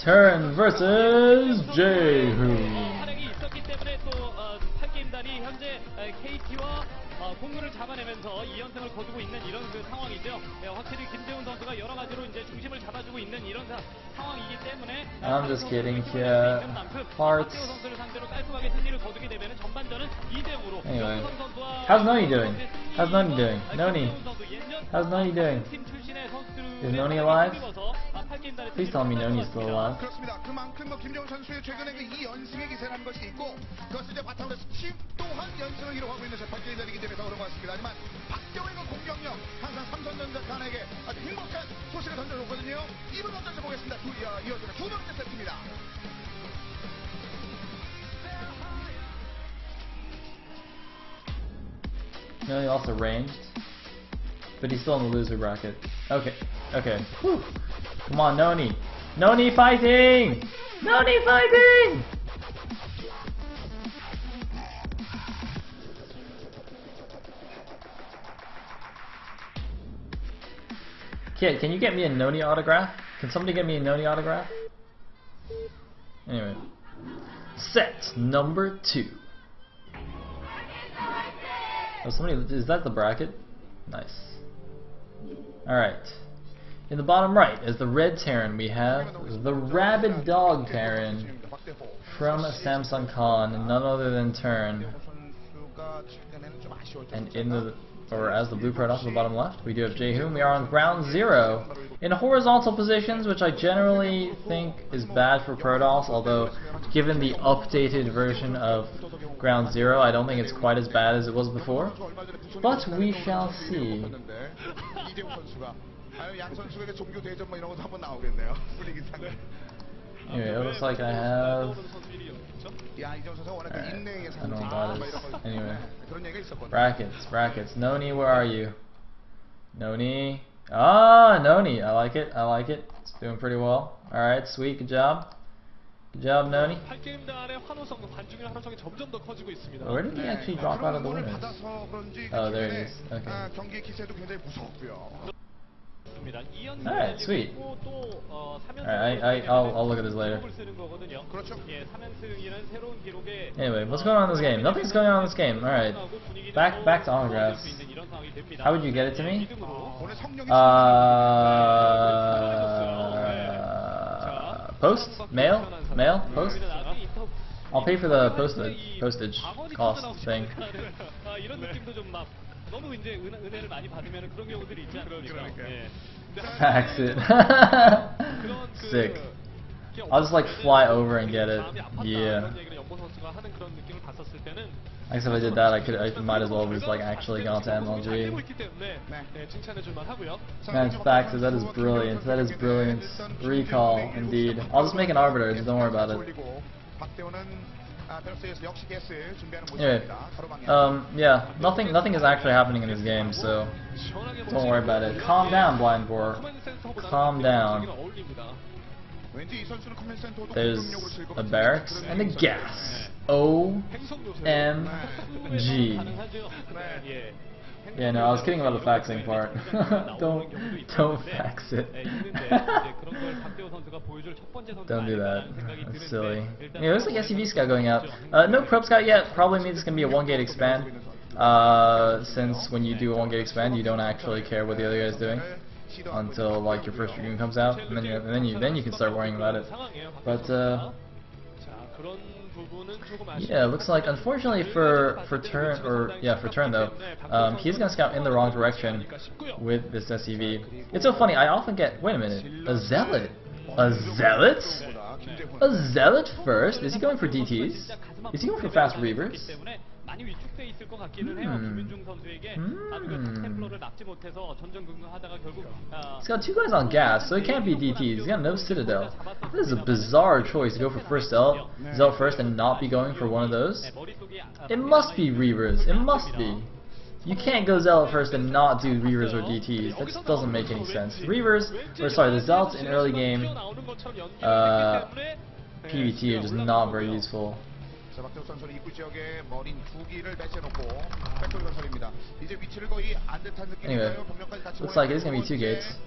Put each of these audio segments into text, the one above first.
Turn versus Jaehoon. 활약이 있었기 때문에 또 8게임단이 현재 KT와 공물을 잡아내면서 2연승을 거두고 있는 이런 그 상황이죠. 확실히 김재훈 선수가 여러 가지로 이제 중심을 잡아주고 있는 이런 상황이기 때문에 I'm just kidding. Yeah. Hearts. 선수를 상대로 깔끔하게 승리를 거두게 되면 전반전은 2대5로 Anyway, how's Noni doing? How's Noni doing? Noni, how's Noni doing? Is Noni alive? Please tell me Noni's still alive. 그렇습니다. 그만큼 김재훈 선수의 최근에 그 2연승의 기세라는 것이 있고 그것을 이제 바탕으로 해서 10또한 연승을 기록하고 있는 8개인전이기 때문에 더 그런 것 같습니다. 하지만 박대호의 그 공격력 항상 삼성전자 칸에게 아주 행복한 소식을 던져줬거든요. 이번 어떤지 보겠습니다. 이어지는 두 번째 세트입니다. Noni also ranged, but he's still in the loser bracket. Okay, okay. Whew. Come on, Noni. Noni fighting! Noni fighting! Kid, can you get me a Noni autograph? Can somebody get me a Noni autograph? Anyway. Set number 2. Oh, somebody, is that the bracket? Nice. Alright. In the bottom right is the red Terran. We have the rabid dog Terran from Samsung Con, none other than Turn. And in the, or as the blue part off the bottom left, we do have Jaehoon. We are on ground 0 in horizontal positions, which I generally think is bad for Protoss, although given the updated version of ground 0, I don't think it's quite as bad as it was before. But we shall see. Anyway, it looks like I have... Alright, I don't know what that is. Anyway. Brackets. Noni, where are you? Noni. Ah, Noni. I like it. It's doing pretty well. Alright, sweet. Good job. Good job, Noni. Where did he actually drop out of the winners? Oh, there he is. Okay. Alright, sweet. Alright, I'll look at this later. Anyway, what's going on in this game? Nothing's going on in this game. Alright. Back to autographs. How would you get it to me? Post? Mail? Post? I'll pay for the postage cost thing. Fax it. Sick. I'll just like fly over and get it. Yeah. I guess if I did that, I might as well have just like actually gone to MLG. Man, fax it. That is brilliant. That is brilliant. Recall, indeed. I'll just make an arbiter. Just don't worry about it. Anyway, yeah, nothing is actually happening in this game, so don't worry about it. Calm down, Blind Boar. Calm down. There's a barracks and a gas. OMG. Yeah, no, I was kidding about the faxing part. don't fax it. Don't do that. That's silly. Anyway, looks like SCV Scout going out. No Probe Scout yet. Probably means it's gonna be a 1-gate expand. Since when you do a 1-gate expand, you don't actually care what the other guy's doing until like your first Dragoon comes out, and then you can start worrying about it. But yeah, it looks like unfortunately for Turn though, he's gonna scout in the wrong direction with this SCV. It's so funny. I often get, wait a minute, a zealot, a zealot first. Is he going for DTs? Is he going for fast reavers? He's got 2 guys on gas, so it can't be DTs. He's got no Citadel. This is a bizarre choice to go for first Zealot first and not be going for one of those. It must be Reavers. It must be. You can't go Zealot first and not do Reavers or DTs. That just doesn't make any sense. Reavers, or sorry, the Zealots in early game PvT are just not very useful. 자, 박정우 선수는 입구 지역에 머린 2기를 배치해놓고 백돌 건설입니다. 이제 위치를 거의 안 듯한 Anyway, 느낌인가요? 병력까지 같이 looks like it's gonna be 2 gates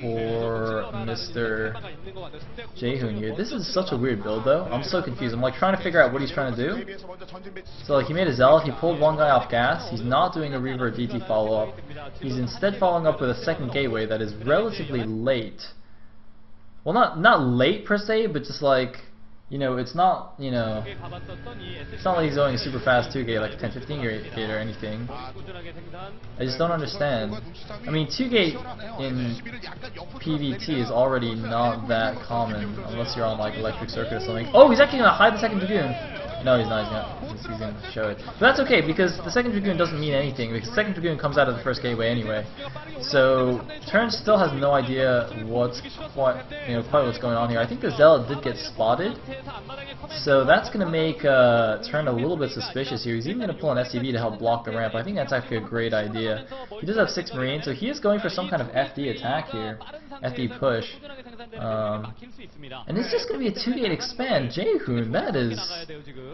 for Mr. Jaehoon here. This is such a weird build though. I'm so confused. I'm like trying to figure out what he's trying to do. So like he made a Zealot, he pulled one guy off gas, he's not doing a Reaver or DT follow-up. He's instead following up with a second gateway that is relatively late. Well, not late per se, but just like, you know, it's not, you know, it's not like he's going a super fast 2-gate like a 10-15 gate or anything. I just don't understand. I mean, 2-gate in PvT is already not that common unless you're on like electric circuit or something. Oh, he's actually gonna hide the second Dragoon. No, he's not. He's gonna show it. But that's okay because the second Dragoon doesn't mean anything because the second Dragoon comes out of the first gateway anyway. So Turn still has no idea what's quite what's going on here. I think the Zealot did get spotted, so that's gonna make Turn a little bit suspicious here. He's even gonna pull an SCV to help block the ramp. I think that's actually a great idea. He does have 6 Marines, so he is going for some kind of FD attack here, FD push. And it's just gonna be a 2-gate expand. Jaehoon,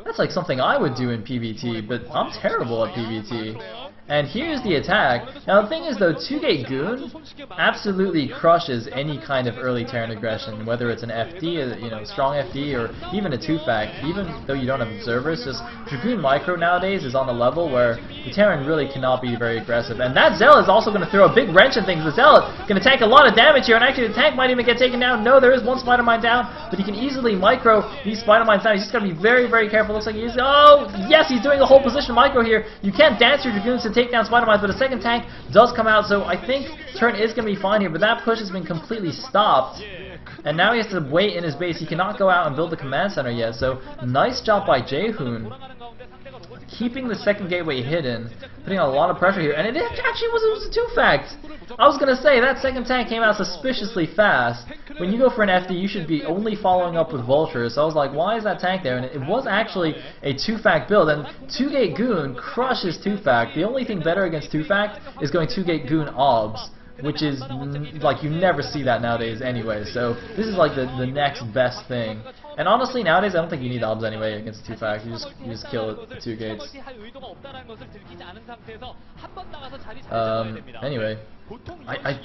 that's like something I would do in PvT, but I'm terrible at PvT. And here's the attack. Now the thing is though, 2-gate Goon absolutely crushes any kind of early Terran aggression, whether it's an FD, strong FD, or even a 2-fact. Even though you don't have observers, just Dragoon Micro nowadays is on a level where the Terran really cannot be very aggressive. And that Zealot is also going to throw a big wrench in things. The Zealot going to tank a lot of damage here, and actually the tank might even get taken down. No, there is one Spider Mine down, but he can easily micro these Spider Mines down. He's just got to be very, very careful. Looks like he's, oh, yes, he's doing a whole position micro here. You can't dance your Dragoons to take down Spider Mines, but a second tank does come out, so I think Turn is going to be fine here, but that push has been completely stopped. And now he has to wait in his base. He cannot go out and build the command center yet, so nice job by Jaehoon, keeping the second gateway hidden, putting a lot of pressure here. And it actually was a 2-fact. I was going to say, that second tank came out suspiciously fast. When you go for an FD, you should be only following up with Vultures. So I was like, why is that tank there? And it was actually a 2-fact build. And 2-gate Goon crushes 2-fact. The only thing better against 2-fact is going 2-gate Goon Obs, which is, like, you never see that nowadays anyway. So this is like the next best thing. And honestly, nowadays, I don't think you need Obs anyway against 2-fact. You just kill it at 2 gates. Anyway.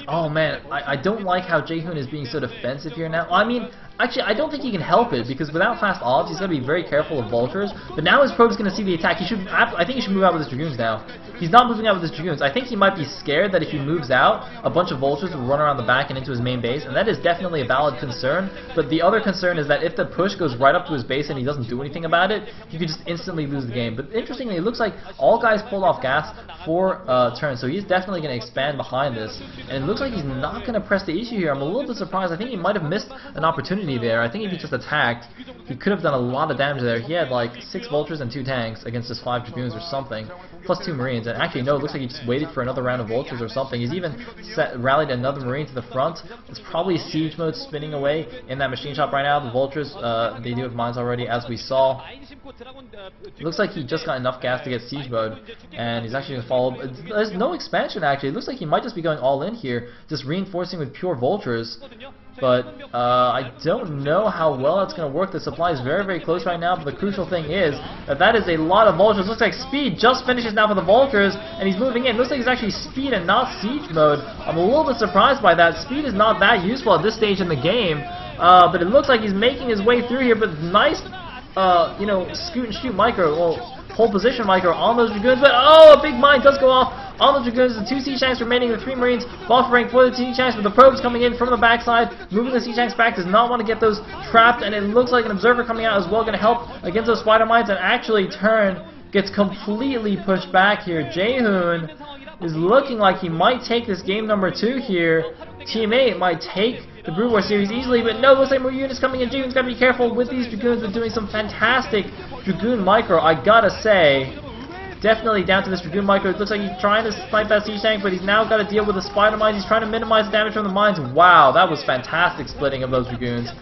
Oh man, I don't like how Jaehoon is being so defensive here now. I mean, actually, I don't think he can help it, because without fast Obs, he's going to be very careful of Vultures. But now his probe's going to see the attack. I think he should move out with his Dragoons now. He's not moving out with his Dragoons. I think he might be scared that if he moves out, a bunch of Vultures will run around the back and into his main base, and that is definitely a valid concern. But the other concern is that if the push goes right up to his base and he doesn't do anything about it, he could just instantly lose the game. But interestingly, it looks like all guys pulled off gas for Turn, so he's definitely going to expand behind this. And it looks like he's not going to press the issue here. I'm a little bit surprised. I think he might have missed an opportunity there. I think if he just attacked, he could have done a lot of damage there. He had like 6 Vultures and 2 tanks against his 5 Dragoons or something, plus 2 Marines. And actually, no, it looks like he just waited for another round of Vultures or something. He's even rallied another Marine to the front. It's probably siege mode spinning away in that machine shop right now. The Vultures, they do have mines already, as we saw. It looks like he just got enough gas to get siege mode, and he's actually going to follow. There's no expansion, actually. It looks like he might just be going all in here, just reinforcing with pure Vultures. But I don't know how well that's going to work. The supply is very, very close right now, but the crucial thing is that is a lot of Vultures. Looks like Speed just finishes now for the Vultures, and he's moving in. Looks like he's actually Speed and not Siege mode. I'm a little bit surprised by that. Speed is not that useful at this stage in the game, but it looks like he's making his way through here. But nice, scoot and shoot micro, hold position micro on those Dragoons. But oh, a big mine does go off on the Dragoons. The 2 siege tanks remaining, the 3 Marines buffering for the siege tanks, but the probes coming in from the backside, moving the siege tanks back, does not want to get those trapped, and it looks like an observer coming out as well, going to help against those spider mines, and actually Turn gets completely pushed back here. Jaehoon is looking like he might take this game number 2 here. Team 8 might take the Brood War series easily, but no, looks like more units coming in. Jaehoon's got to be careful with these Dragoons. They're doing some fantastic Dragoon micro, I gotta say. Definitely down to this Dragoon micro. It looks like he's trying to snipe that siege tank, but he's now got to deal with the spider mines. He's trying to minimize the damage from the mines. Wow, that was fantastic splitting of those Dragoons.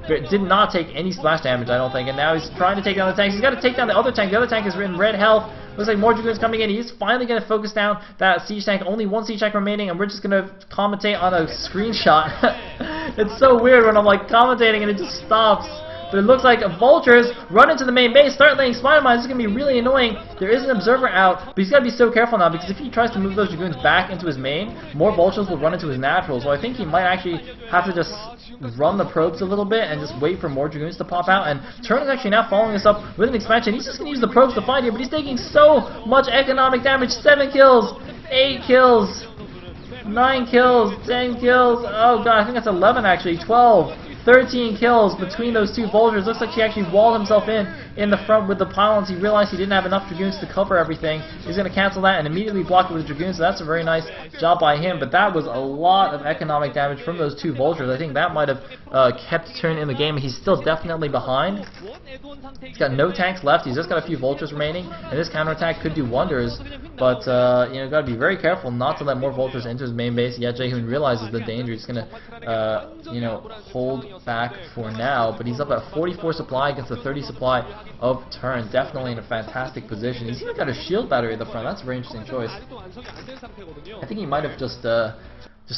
But did not take any splash damage, I don't think. And now he's trying to take down the tanks. He's got to take down the other tank. The other tank is in red health. Looks like more Dragoons coming in. He's finally going to focus down that siege tank. Only 1 siege tank remaining, and we're just going to commentate on a screenshot. It's so weird when I'm like commentating and it just stops. but it looks like vultures run into the main base, start laying spider mines. This is going to be really annoying. There is an observer out, but he's got to be so careful now, because if he tries to move those dragoons back into his main, more vultures will run into his natural. So I think he might actually have to just run the probes a little bit and just wait for more dragoons to pop out. And Turn is actually now following this up with an expansion. He's just going to use the probes to find here, but he's taking so much economic damage. 7 kills, 8 kills, 9 kills, 10 kills. Oh god, I think that's 11 actually. 12, 13 kills between those two vultures. Looks like he actually walled himself in the front with the pylons. He realized he didn't have enough dragoons to cover everything. He's going to cancel that and immediately block it with the dragoons. So that's a very nice job by him. But that was a lot of economic damage from those two vultures. I think that might have kept Turn in the game. He's still definitely behind. He's got no tanks left. He's just got a few vultures remaining, and this counterattack could do wonders. But you know, got to be very careful not to let more vultures into his main base. Yeah, Jaehoon realizes the danger. He's going to you know, hold back for now. But he's up at 44 supply against the 30 supply of Turn. Definitely in a fantastic position. He's even got a shield battery at the front. That's a very interesting choice. I think he might have just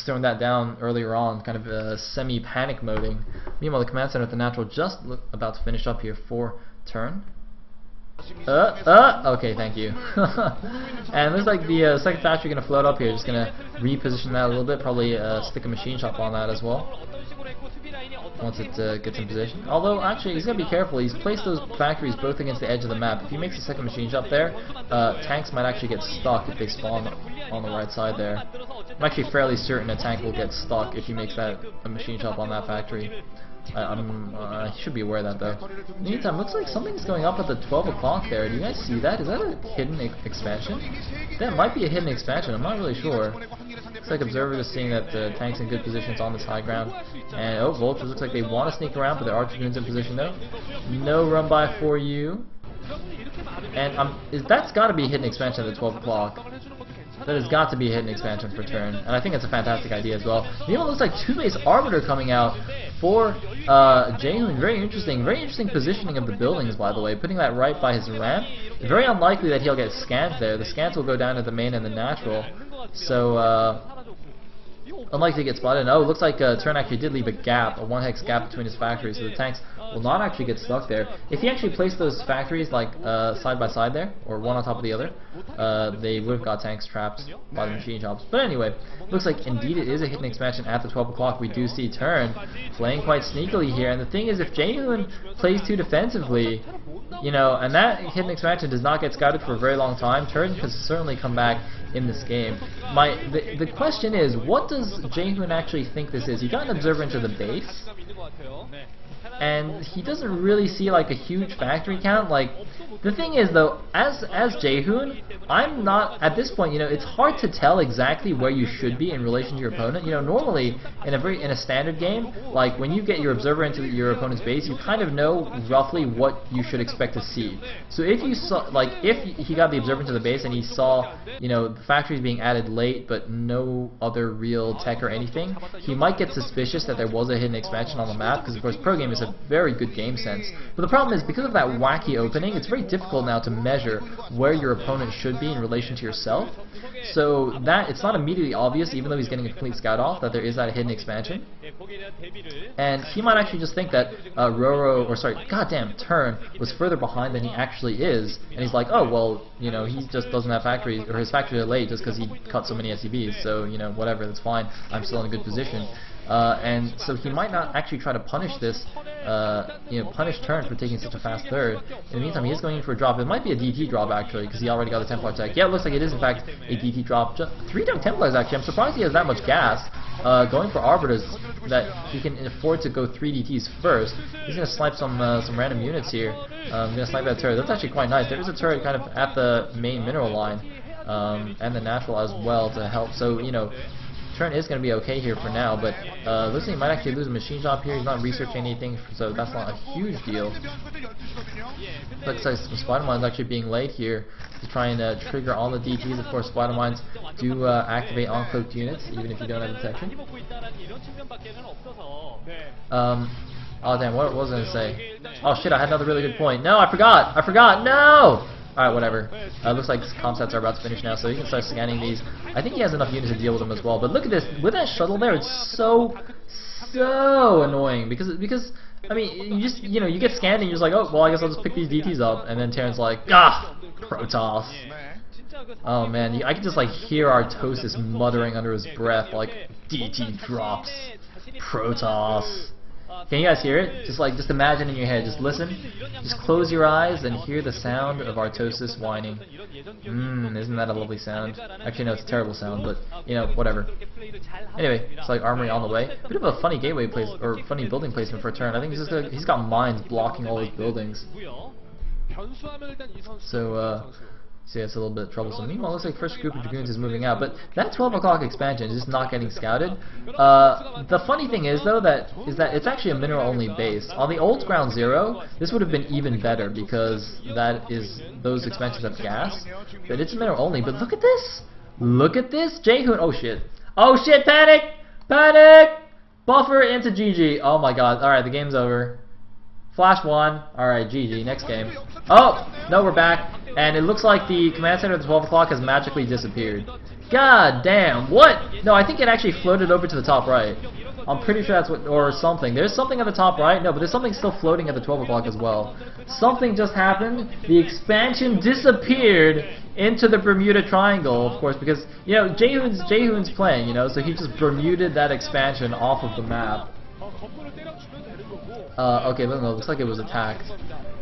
thrown that down earlier on, kind of semi-panic moding. Meanwhile, the command center at the natural just about to finish up here for Turn. Okay, thank you. And it looks like the second factory going to float up here. Just going to reposition that a little bit, probably stick a machine shop on that as well once it gets in position. Although, actually, he's going to be careful. He's placed those factories both against the edge of the map. If he makes a second machine shop there, tanks might actually get stuck if they spawn on the right side there. I'm actually fairly certain a tank will get stuck if he makes that a machine shop on that factory. I should be aware of that though. In the meantime, looks like something's going up at the 12 o'clock there. Do you guys see that? Is that a hidden expansion? That might be a hidden expansion. I'm not really sure. Looks like Observer is seeing that the tank's in good positions on this high ground. And oh, Vultures looks like they want to sneak around, but there are dragoons in position though. No run by for you. And that's got to be a hidden expansion at the 12 o'clock. That has got to be a hidden expansion for Turn, and I think it's a fantastic idea as well. You know, it looks like 2-base Arbiter coming out for Jaehoon. Very interesting positioning of the buildings, by the way. Putting that right by his ramp. Very unlikely that he'll get scanned there. The scans will go down to the main and the natural. So, unlikely to get spotted. Oh, it looks like Turn actually did leave a gap, a 1-hex gap between his factories, so the tanks will not actually get stuck there. If he actually placed those factories like side by side there, or one on top of the other, they would have got tanks trapped by the machine shops. But anyway, looks like indeed it is a hidden expansion at the 12 o'clock. We do see Turn playing quite sneakily here, and the thing is, if Jaehoon plays too defensively, you know, and that hidden expansion does not get scouted for a very long time, Turn can certainly come back in this game. The question is, what does Jaehoon actually think this is? He got an observer into the base, and he doesn't really see like a huge factory count. Like, the thing is though, as Jaehoon, I'm not at this point. You know, it's hard to tell exactly where you should be in relation to your opponent. You know, normally in a standard game, like when you get your observer into your opponent's base, you kind of know roughly what you should expect to see. So if you saw, like, if he got the observer into the base and he saw, you know, the factories being added late but no other real tech or anything, he might get suspicious that there was a hidden expansion on the map, because of course pro gamers have very good game sense. But the problem is, because of that wacky opening, it's very difficult now to measure where your opponent should be in relation to yourself. So that it's not immediately obvious, even though he's getting a complete scout off, that there is that hidden expansion. And he might actually just think that Turn was further behind than he actually is, and he's like, oh well, you know, he just doesn't have factories, or his factories are late just because he cut so many SCBs. So, you know, whatever, that's fine. I'm still in a good position. And so he might not actually try to punish this, you know, punish Turn for taking such a fast third. In the meantime, he is going in for a drop. It might be a DT drop actually, because he already got a Templar tech. Yeah, it looks like it is in fact a DT drop. 3 dumb Templars actually. I'm surprised he has that much gas. Going for Arbiters that he can afford to go 3 DTs first. He's going to snipe some random units here. Going to snipe that turret. That's actually quite nice. There is a turret kind of at the main mineral line, and the natural as well to help. So, you know, Turn is going to be okay here for now, but looks like he might actually lose a machine shop here. He's not researching anything, so that's not a huge deal. Looks like some spider mines actually being laid here to try and trigger all the DTs. Of course, spider mines do activate uncloaked units, even if you don't have detection. Oh damn, what was I going to say? Oh shit, I had another really good point. No, I forgot! No! Alright, whatever. Looks like comp sets are about to finish now, so he can start scanning these. I think he has enough units to deal with them as well. But look at this. With that shuttle there, it's so so annoying because I mean you just you get scanned and you're just like, oh well, I guess I'll just pick these DTs up, and then Terran's like, Protoss. Oh man, I can just like hear Artosis muttering under his breath like, DT drops, Protoss. Can you guys hear it? Just imagine in your head, just listen, just close your eyes and hear the sound of Artosis whining. Isn't that a lovely sound? Actually no, it's a terrible sound, but whatever. Anyway, it's like armory on the way. Bit of a funny gateway place, or funny building placement for a turn. I think he's got mines blocking all his buildings. So yeah, it's a little bit troublesome. Meanwhile, it looks like first group of Dragoons is moving out, but that 12 o'clock expansion is just not getting scouted. The funny thing is, though, that it's actually a mineral-only base. On the old Ground Zero, this would have been even better because those expansions have gas, but it's mineral-only. But look at this! Look at this! Jaehoon! Oh shit! Oh shit! Panic! Panic! Buffer into GG. Oh my god. Alright, the game's over. Flash 1. Alright, GG. Next game. Oh! No, we're back. And it looks like the command center at 12 o'clock has magically disappeared. God damn. What? No, I think it actually floated over to the top right. I'm pretty sure that's what, or something. There's something at the top right. No, but there's something still floating at the 12 o'clock as well. Something just happened. The expansion disappeared into the Bermuda Triangle, of course, because, Jaehoon's playing, so he just Bermuded that expansion off of the map. Okay, no, looks like it was attacked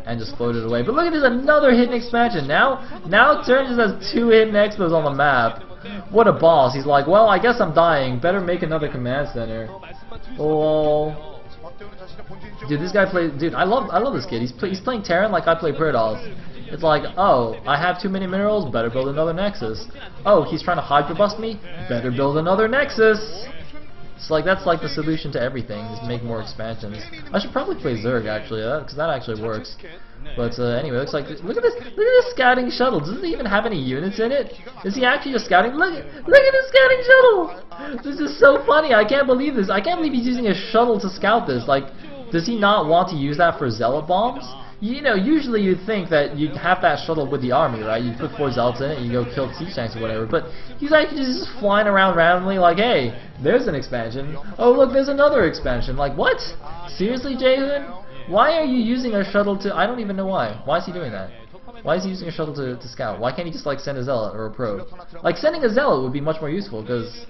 and just floated away. But look at this, another hidden expansion. Now Turn just has 2 hidden expos on the map. What a boss. He's like, well, I guess I'm dying. Better make another command center. Oh. Dude, this guy plays. Dude, I love this kid. He's playing Terran like I play Protoss. It's like, oh, I have too many minerals. Better build another Nexus. Oh, he's trying to Hydra bust me. Better build another Nexus. It's like that's like the solution to everything, is make more expansions. I should probably play Zerg actually, because that actually works. But anyway, look at this scouting shuttle. Doesn't it even have any units in it? Is he actually just scouting? Look at this scouting shuttle. This is so funny. I can't believe this. I can't believe he's using a shuttle to scout this. Like, does he not want to use that for zealot bombs? Usually you'd think that you'd have that shuttle with the army, right? You put 4 zealots in it, and you go kill siege tanks or whatever. But he's actually just flying around randomly, like, hey, there's an expansion. Oh, look, there's another expansion. Like, what? Seriously, Jaehoon? Why are you using a shuttle to? I don't even know why. Why is he doing that? Why is he using a shuttle to scout? Why can't he just like send a zealot or a probe? Like, sending a zealot would be much more useful because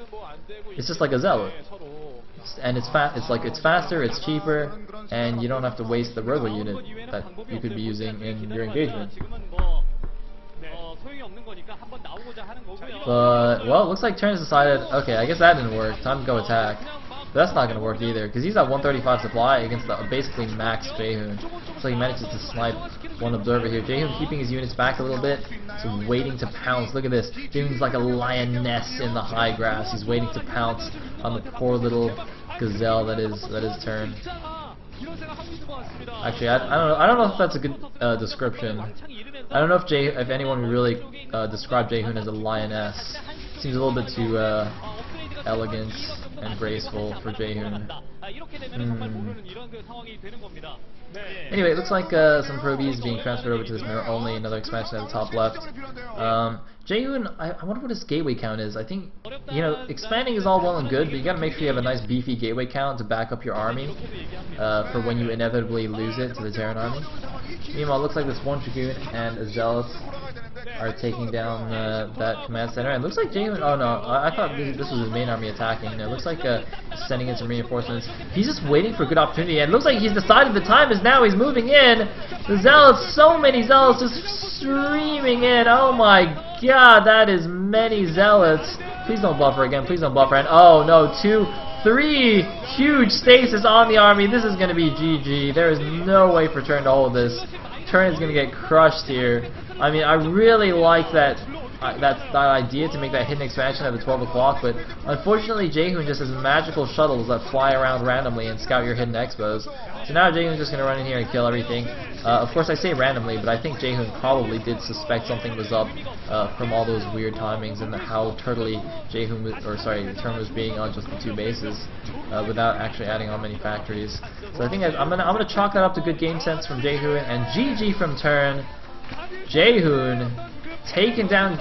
it's just like a zealot. And it's faster, it's cheaper, and you don't have to waste the rover unit that you could be using in your engagement. But, well, it looks like Turn has decided, okay, I guess that didn't work, time to go attack. But that's not going to work either, because he's at 135 supply against the basically max Jaehoon. So he manages to snipe one observer here. Jaehoon keeping his units back a little bit, so waiting to pounce. Look at this. Jaehoon's like a lioness in the high grass. He's waiting to pounce on the poor little gazelle that is Turn. Actually, I don't know if that's a good description. I don't know if anyone would really describe Jaehoon as a lioness. Seems a little bit too elegant and graceful for Jaehoon. Anyway, it looks like some probies being transferred over to this mirror only, another expansion at the top left. Jaehoon, I wonder what his gateway count is. I think, expanding is all well and good, but you gotta make sure you have a nice beefy gateway count to back up your army for when you inevitably lose it to the Terran army. Meanwhile, it looks like this one Dragoon and a Zealot are taking down that command center. And it looks like Jaehoon, oh no, I thought this was his main army attacking. It looks like sending in some reinforcements. He's just waiting for a good opportunity, and it looks like he's decided the time is now. He's moving in. The Zealots, so many Zealots just streaming in. Oh my god, that is many Zealots. Please don't buffer again, please don't buffer. And oh no, 2, 3 huge stasis on the army. This is going to be GG. There is no way for Turn to hold this. Turn is going to get crushed here. I mean, I really like that idea to make that hidden expansion at the 12 o'clock, but unfortunately Jaehoon just has magical shuttles that fly around randomly and scout your hidden expos. So now Jaehoon's just going to run in here and kill everything. Of course I say randomly, but I think Jaehoon probably did suspect something was up from all those weird timings and how turtly Turn was being on just the 2 bases without actually adding on many factories. So I think I'm gonna chalk that up to good game sense from Jaehoon, and GG from Turn. Jaehoon taking down